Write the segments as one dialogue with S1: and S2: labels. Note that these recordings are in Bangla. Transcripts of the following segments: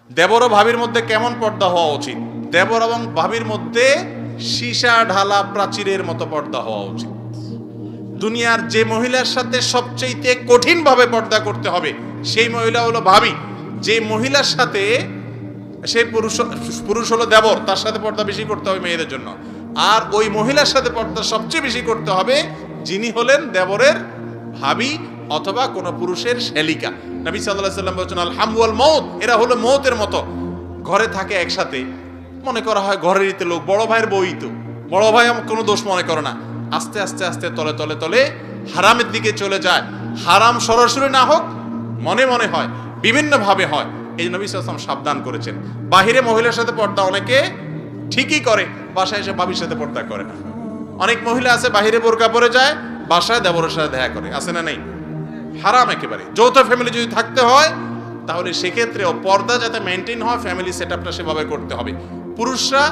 S1: দেবর ও ভাবির মধ্যে কেমন পর্দা হওয়া উচিত? দেবর এবং ভাবির মধ্যে সীসা ঢালা প্রাচীরের মতো পর্দা হওয়া উচিত। দুনিয়ার যে মহিলার সাথে সবচেয়ে কঠিন ভাবে পর্দা করতে হবে সেই মহিলা হলো ভাবি। যে মহিলার সাথে সেই পুরুষ হলো দেবর, তার সাথে পর্দা বেশি করতে হবে মেয়েদের জন্য। আর ওই মহিলার সাথে পর্দা সবচেয়ে বেশি করতে হবে যিনি হলেন দেবরের ভাবি অথবা কোন পুরুষের শ্যালিকা। নবী সাল্লাল্লাহু আলাইহি ওয়াসাল্লাম বলেছেন আল হামওয়াল মউত, এরা হলো মউতের মতো। ঘরে থাকে একসাথে, মনে করা হয় ঘরেরই তো লোক, বড় ভাইয়ের বই তো, বড় ভাই কোনো দোষ মনে করে না। আস্তে আস্তে আস্তে তলে তলে তলে হারামের দিকে চলে যায়। হারাম সরাসরি না হোক, মনে মনে হয়, বিভিন্ন ভাবে হয়। এই নবী সাল্লাল্লাহু আলাইহি ওয়াসাল্লাম সাবধান করেছেন। বাহিরে মহিলার সাথে পর্দা অনেকে ঠিকই করে, বাসায় এসে ভাবির সাথে পর্দা করে না। অনেক মহিলা আছে বাহিরে বোরকা পরে যায়, বাসায় দেবরের সাথে দেখা করে, আছে না নেই? হারাম একেবারে। যৌথ ফ্যামিলি যদি থাকতে হয় তাহলে সেক্ষেত্রেও পর্দা যাতে মেনটেন হয়, ফ্যামিলি সেটআপটা সেভাবে করতে হবে। পুরুষরা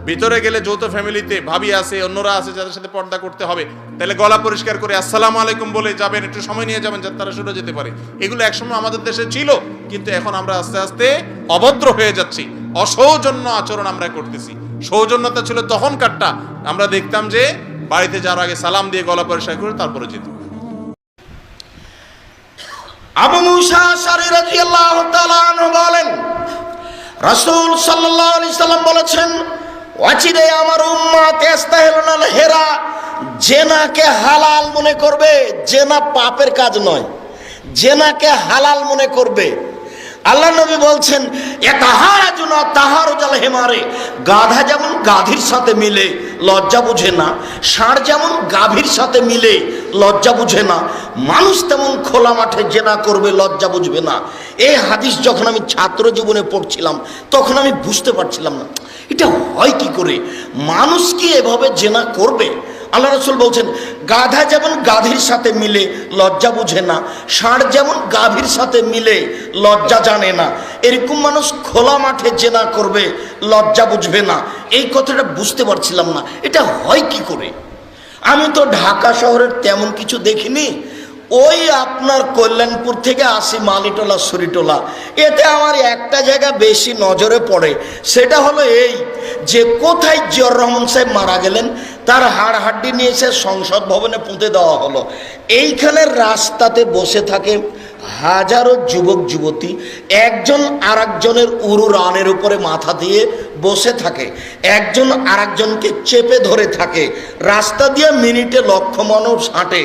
S1: ভিতরে গেলে যৌথ ফ্যামিলিতে ভাবি আছে, অন্যরা আছে যাদের সাথে পর্দা করতে হবে, তাহলে গলা পরিষ্কার করে আসসালামু আলাইকুম বলে যাবেন, একটু সময় নিয়ে যাবেন যাতে তারা সরে যেতে পারে। এগুলো একসময় আমাদের দেশে ছিল, কিন্তু এখন আমরা আস্তে আস্তে অভদ্র হয়ে যাচ্ছি, অসৌজন্য আচরণ আমরা করতেছি। সৌজন্যতা ছিল তখনকারটা, আমরা দেখতাম যে বাড়িতে যাওয়ার আগে সালাম দিয়ে গলা পরিষ্কার করে তারপরে যেত।
S2: আবু মুসা আশআরী রাদিয়াল্লাহু তাআলা আনহু বলেন, রাসূল সাল্লাল্লাহু আলাইহি সাল্লাম বলেছেন, ওয়াচিদে আমার উম্মত ইস্তাহিলুনাল হেরা, জেনাকে হালাল মনে করবে। জেনা পাপের কাজ নয়, জেনাকে হালাল মনে করবে। আল্লাহ নবী বলছেন, ইয়াতাহারাজুনা তাহারুজাল হিমারে, গাধা যেমন গাধীর সাথে মিলে লজ্জা বুঝে না, ষাঁড় যেমন গাভীর সাথে মিলে লজ্জা বুঝে না, মানুষ তেমন খোলা মাঠে জেনা করবে, লজ্জা বুঝবে না। এই হাদিস যখন আমি ছাত্র জীবনে পড়ছিলাম তখন আমি বুঝতে পারছিলাম না এটা হয় কি করে, মানুষ কি এভাবে জেনা করবে? আল্লাহ রাসূল বলছেন, গাধা যেমন গাধীর সাথে মিলে লজ্জা বুঝে না, ষাঁড় যেমন গাভীর সাথে মিলে লজ্জা জানে না, এরকম মানুষ খোলা মাঠে জেনা করবে, লজ্জা বুঝবে না। এই কথাটা বুঝতে পারছিলাম না এটা হয় কি করে। আমি তো ঢাকা শহরের তেমন কিছু দেখিনি, ওই আপনার কল্যাণপুর থেকে আসি মালিটোলা সরিটোলা, এতে আমার একটা জায়গা বেশি নজরে পড়ে, সেটা হলো এই যে কোথায় জিয়র রহমান সাহেব মারা গেলেন, তার হাড় হাড্ডি নিয়ে এসে সংসদ ভবনে পুঁতে দেওয়া হলো। এইখানে রাস্তাতে বসে থাকে হাজারো যুবক যুবতী, একজন আর একজনের উরু রানের উপরে মাথা দিয়ে বসে থাকে, একজন আর একজনকে চেপে ধরে থাকে। রাস্তা দিয়ে মিনিটে লক্ষ মানুষ হাঁটে,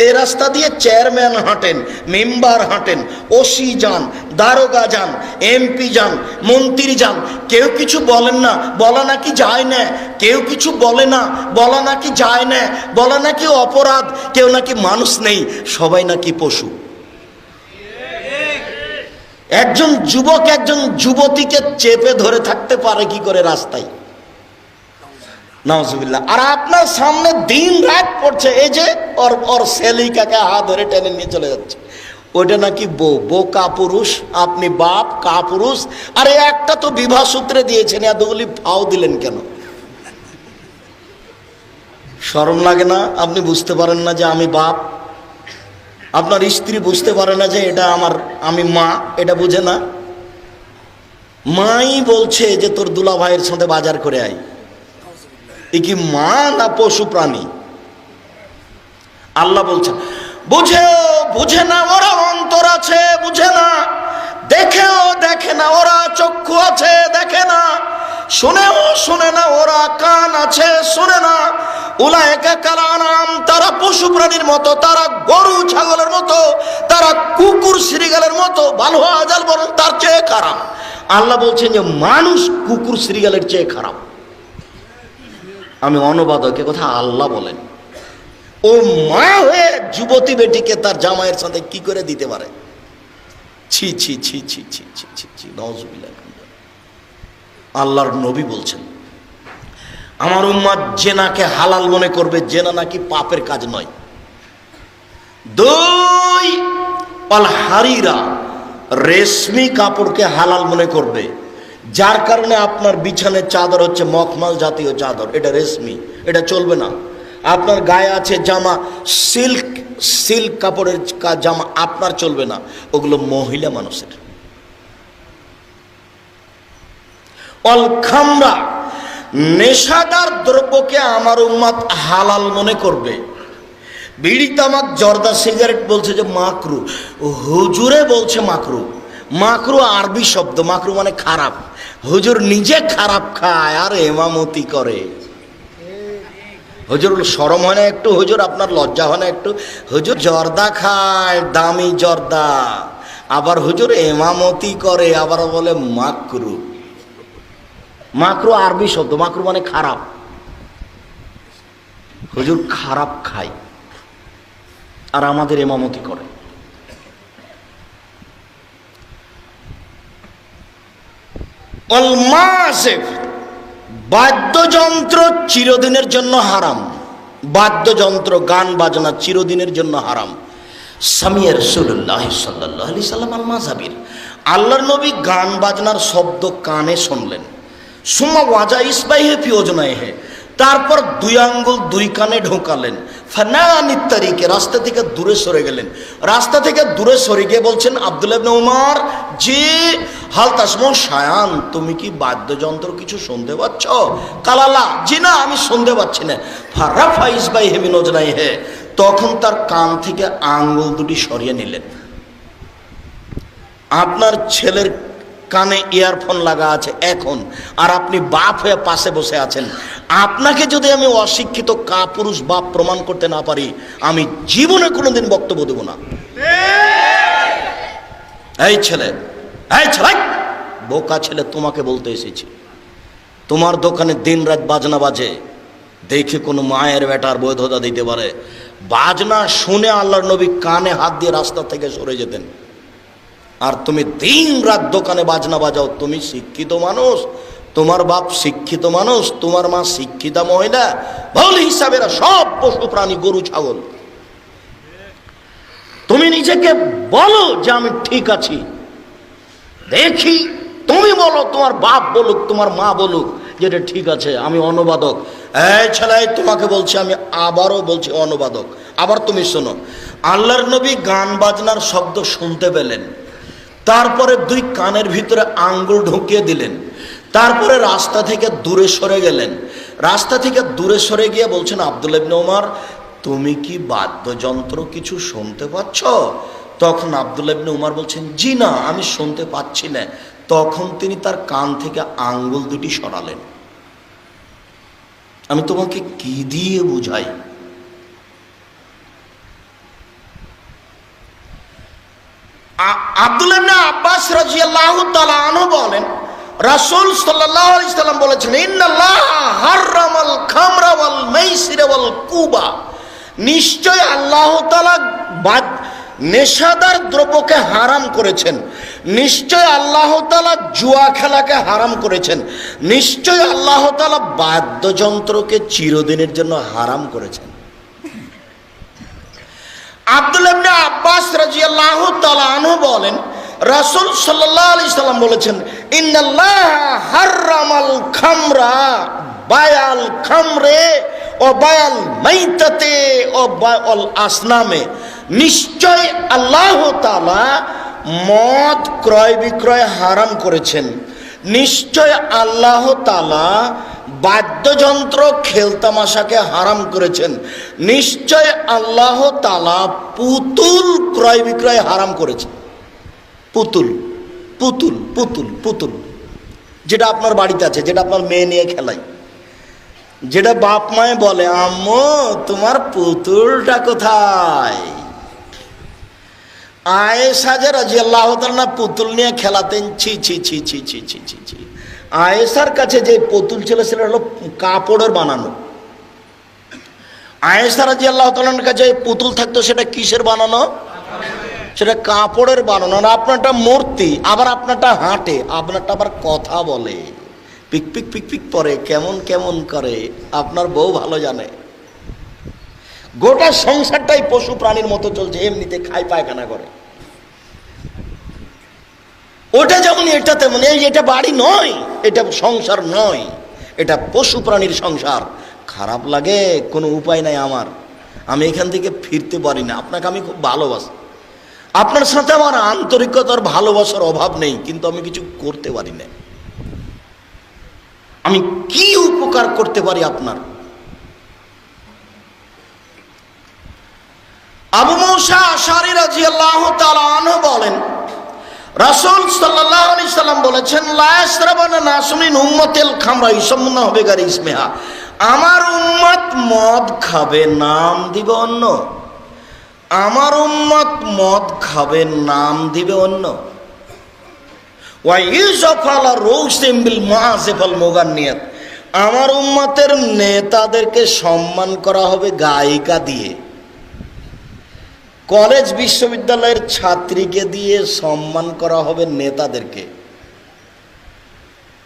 S2: এই রাস্তা দিয়ে চেয়ারম্যান হাঁটেন, মেম্বার হাঁটেন, ওসি যান, দারোগা যান, এমপি যান, মন্ত্রী যান, কেউ কিছু বলেন না, বলা নাকি যায় না, কেউ কিছু বলে না, বলা নাকি যায় না, বলা নাকি অপরাধ, কেউ নাকি মানুষ নেই, সবাই নাকি পশু। একজন যুবক একজন যুবতীকে চেপে ধরে থাকতে পারে কি করে রাস্তায়? নাউজুবিল্লাহ। আর আপনার সামনে দিন রাত পড়ছে, এই যে ওর সেলিকাকে হাত ধরে টেনে নিয়ে চলে যাচ্ছে, ওইটা নাকি বউ, বউ কাপুরুষ, আপনি বাপ কাপুরুষ। আরে একটা তো বিবাহ সূত্রে দিয়েছেন, এতগুলি ফাও দিলেন কেন? শরম লাগে না? আপনি বুঝতে পারেন না যে আমি বাপ? আপনার স্ত্রী বুঝতে পারে না যে এটা আমি মা? এটা বুঝে না? মাই বলছে যে তোর দুলা ভাইয়ের সাথে বাজার করে আয়। এ কি মা না পশু প্রাণী? আল্লাহ বলছেন, বুঝে না ওরা অন্তর আছে, বুঝে না, দেখেও দেখে না ওরা চক্ষু আছে, দেখে না, শুনেও শুনে না ওরা কান আছে, শুনে না। উলায়েকা কাল আনআম, তারা পশু প্রাণীর মতো, তারা গরু ছাগলের মতো, তারা কুকুর শ্রীগালের মতো, ভালো আজাল বরং তার চেয়ে খারাপ। আল্লাহ বলছেন যে মানুষ কুকুর শ্রীগালের চেয়ে খারাপ। আমি অনুবাদক, কথা আল্লাহ বলেন। ও মা হয়ে যুবতী বেটিকে তার জামাইয়ের সাথে কি করে দিতে পারে? ছি ছি ছি ছি ছি ছি ছি ছি, নাউজুবিল্লাহ। আল্লাহর নবী বলছেন, আমার উম্মত জেনাকে হালাল মনে করবে, জেনা নাকি পাপের কাজ নয়। দুই, আল হারিরা, রেশমি কাপড়কে হালাল মনে করবে, যার কারণে আপনার বিছানের চাদর হচ্ছে মখমল জাতীয় চাদর, এটা রেশমি, এটা চলবে না। আপনার গায়ে আছে জামা সিল্ক কাপড়ের জামা, আপনার চলবে না, ওগুলো মহিলা মানুষের। অল খামরা, নেশাদার দ্রব্যকে আমার উম্মত হালাল মনে করবে। বিড়ি, তামাক, জর্দা, সিগারেট বলছে যে মাকরু, হুজুরে বলছে মাকরু। মাকরু আরবি শব্দ, মাকরু মানে খারাপ। হুজুর নিজে খারাপ খায় আর এমামতি করে। হুজুর শরম হয় না একটু? হুজুর আপনার লজ্জা হয় না একটু? হুজুর জর্দা খায়, দামি জর্দা, আবার হুজুর এমামতি করে, আবার বলে মাকরু। মাকরু আরবি শব্দ, মাকরু মানে খারাপ। হুজুর খারাপ খায় আর আমাদের এমামতি করে। অল মাসিফ, বাদ্যযন্ত্র চিরদিনের জন্য হারাম। বাদ্যযন্ত্র, গান বাজনা চিরদিনের জন্য হারাম। সামিয়া রাসূলুল্লাহ সাল্লাল্লাহু আলাইহি সাল্লাম আল মাযাবির, আল্লাহর নবী গান বাজনার শব্দ কানে শুনলেন। সুম্মা ওয়াজা ইসবাইহি ফি উযুনাইহি, তারপর দুই আঙ্গুল দুই কানে ঢোকালেন। ফানানিত তারিকে, রাস্তা থেকে দূরে সরে গেলেন। রাস্তা থেকে দূরে সরে গিয়ে বলছেন আব্দুল্লাহ ইবনে উমর, জি হাল তাসমু শায়ান, তুমি কি বাদ্যযন্ত্র কিছু শুনতে পাচ্ছ? কালালা, জি না আমি শুনতে পাচ্ছি না। ফারাফা ইসবাইহি মিন উযুনাইহি, তখন তার কান থেকে আঙ্গুল দুটি সরিয়ে নিলেন। আপনার ছেলের কানে ইয়ারফোন লাগা আছে এখন, আর আপনি বাপ হয়ে পাশে বসে আছেন। আপনাকে যদি আমি অশিক্ষিত কাপুরুষ বাপ প্রমাণ করতে না পারি, আমি জীবনে কোনোদিন বক্তব্য দেব না। এই ছেলে, এই ছেলে, বোকা ছেলে, তোমাকে বলতে এসেছি, তোমার দোকানে দিন রাত বাজনা বাজে, দেখে কোনো মায়ের বেটার বৈধতা দিতে পারে? বাজনা শুনে আল্লাহর নবী কানে হাত দিয়ে রাস্তা থেকে সরে যেতেন। আর তুমি দিন রাত দোকানে বাজনা বাজাও। তুমি শিক্ষিত মানুষ, তোমার বাপ শিক্ষিত মানুষ, তোমার মা শিক্ষিতা মহিলা, ভুল হিসাবেরা সব পশু প্রাণী, গরু ছাগল। তুমি নিজেকে বলো যে আমি ঠিক আছি, দেখি তুমি বলো, তোমার বাপ বলুক, তোমার মা বলুক যেটা ঠিক আছে, আমি অনুবাদক। এই ছেলে, তোমাকে বলছি, আমি আবারও বলছি অনুবাদক। আবার তুমি শোনো, আল্লাহর নবী গান বাজনার শব্দ শুনতে পেলেন, তারপরে দুই কানের ভিতরে আঙ্গুল ঢুকিয়ে দিলেন, তারপরে রাস্তা থেকে দূরে সরে গেলেন। রাস্তা থেকে দূরে সরে গিয়ে বলছেন আব্দুল্লাহ ইবনে উমর, তুমি কি বাদ্যযন্ত্র কিছু শুনতে পাচ্ছ? তখন আব্দুল্লাহ ইবনে উমর বলছেন, জি না আমি শুনতে পাচ্ছি না। তখন তিনি তার কান থেকে আঙ্গুল দুটি সরালেন। আমি তোমাকে কি দিয়ে বুঝাই? আব্দুল্লাহ ইবনে আব্বাস রাদিয়াল্লাহু তাআলা আনহু বলেন, রাসূল সাল্লাল্লাহু আলাইহি সাল্লাম বলেছেন, ইন্নাল্লাহা হারামাল খামরা ওয়াল মাইসিরা ওয়াল কুবা, নিশ্চয় আল্লাহ তাআলা নেশাদার দ্রব্যকে হারাম করেছেন। নিশ্চয় আল্লাহ তাআলা জুয়া খেলাকে হারাম করেছেন। নিশ্চয় আল্লাহ তাআলা বাদ্যযন্ত্রকে চিরদিনের জন্য হারাম করেছেন। আব্দুল্লাহ ইবনে আব্বাস রাদিয়াল্লাহু তাআলা আনহু বলেন, রাসূল সাল্লাল্লাহু আলাইহি সাল্লাম বলেছেন, ইন্নাল্লাহা হারামাল খামরা বায়াল খামরে ও বায়াল মাইতাতে ও বায়াল আসনামে, নিশ্চয় আল্লাহ তাআলা মদ ক্রয় বিক্রয় হারাম করেছেন। নিশ্চয় আল্লাহ তাআলা বাদ্যযন্ত্র খেলতামাশাকে হারাম করেছেন। নিশ্চয় আল্লাহ তাআলা পুতুল ক্রয় বিক্রয় হারাম করেছেন। পুতুল পুতুল পুতুল পুতুল যেটা আপনার বাড়িতে আছে, যেটা আপনার মেয়ে নিয়ে খেলাই, যেটা বাপ মায়ে বলে, আম্মু তোমার পুতুলটা কোথায়? আয়েশা রাদিয়াল্লাহু তাআলা পুতুল নিয়ে খেলাতেন, ছি ছি ছি ছি ছি ছি ছি ছি। আয়েশার কাছে যে পুতুল ছিল সেটা হলো কাপড়ের বানানো। আয়েশা রাদিয়াল্লাহু তাআলার কাছে পুতুল থাকতো, সেটা কিসের বানানো? সেটা কাপড়ের বানানো। আর আপনারটা মূর্তি, আবার আপনারটা হাঁটে, আপনারটা আবার কথা বলে, পিক পিক পিক পিক পরে, কেমন কেমন করে, আপনার বউ ভালো জানে। গোটা সংসারটাই পশু প্রাণীর মতো চলছে, এমনিতে খাই পায়খানা করে। ওটা যেমন এটা তেমন। এটা বাড়ি নয়, এটা সংসার নয়, এটা পশু প্রাণীর সংসার। খারাপ লাগে, কোনো উপায় নাই আমার, আমি এখান থেকে ফিরতে পারি না। আপনাকে আমি খুব ভালোবাসি, আপনার সাথে আমার আন্তরিকতার ভালোবাসার অভাব নেই, কিন্তু আমি কিছু করতে পারি না। আমি কি উপকার করতে পারি আপনার? আবু মুসা আশআরী রাদিয়াল্লাহু তাআলা আনহু বলেন, রাসূল সাল্লাল্লাহু আলাইহি সাল্লাম বলেছেন, লা ইয়াশরাবানা নাসুন মিন উম্মাতিল খামরা ইসমুনা হবে গারি ইসমিহা, আমার উম্মত মদ খাবে, নাম দিবে অন্য। আমার উম্মত মদ খাবে, নাম দিবে অন্য। ওয়া ইউজাফালা রৌসিম বিল মুআযিফাল মুগান্নিয়াত, আমার উম্মতের নেতাদেরকে সম্মান করা হবে গায়িকা দিয়ে। কলেজ বিশ্ববিদ্যালয়ের ছাত্রীকে দিয়ে সম্মান করা হবে নেতাদেরকে।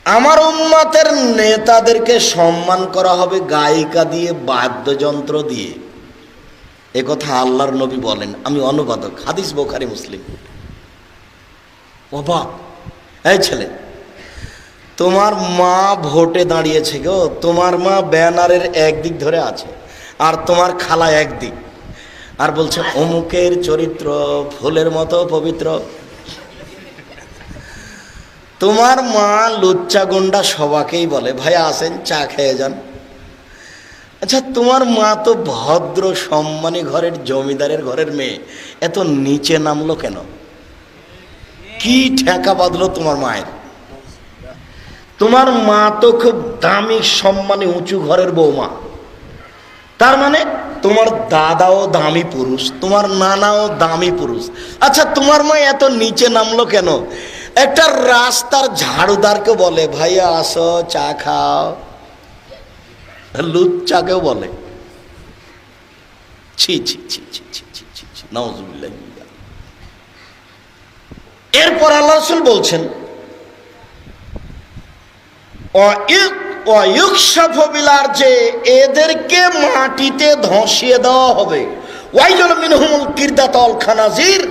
S2: আমার উম্মতের নেতাদেরকে সম্মান করা হবে গায়িকা দিয়ে, বাদ্যযন্ত্র দিয়ে। এ কথা আল্লাহর নবী বলেন, আমি অনুবাদক, হাদিস বুখারী মুসলিম। বাবা, এই ছেলে, তোমার মা ভোটে দাঁড়িয়েছে গো, তোমার মা ব্যানারের একদিক ধরে আছে আর তোমার খালা একদিক, আর বলছে অমুকের চরিত্র ফুলের মতো পবিত্র। তোমার মা লুচ্চা গুন্ডা সবাকেই বলে, ভাই আসেন চা খেয়ে যান। আচ্ছা, তোমার মা তো ভদ্র সম্মানী ঘরের জমিদারের ঘরের মেয়ে, এত নিচে নামলো কেন? কি ঠেকা বাঁধলো তোমার মায়ের? তোমার মা তো খুব দামি সম্মানী উঁচু ঘরের বৌমা, তার মানে তোমার দাদাও দামি পুরুষ, তোমার নানাও দামি পুরুষ। আচ্ছা, তোমার মা এত নিচে নামলো কেন? একটা রাস্তার ঝাড়ুদারকে বলে, ভাইয়া আসো চা খাও। লুচ্চাকেও বলে। ছি ছি ছি ছি ছি ছি ছি ছি, নাউজুবিল্লাহ। এরপর আল্লাহ রাসূল বলছেন, যে এদেরকে মাটিতে ধসিয়ে দেওয়া হবে। ওয়াইজুল মিনহুমুল কিরদাতুল খানাজির,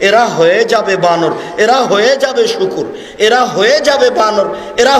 S2: এরা হয়ে যাবে বানর, এরা হয়ে যাবে শূকর, এরা হয়ে যাবে বানর, এরা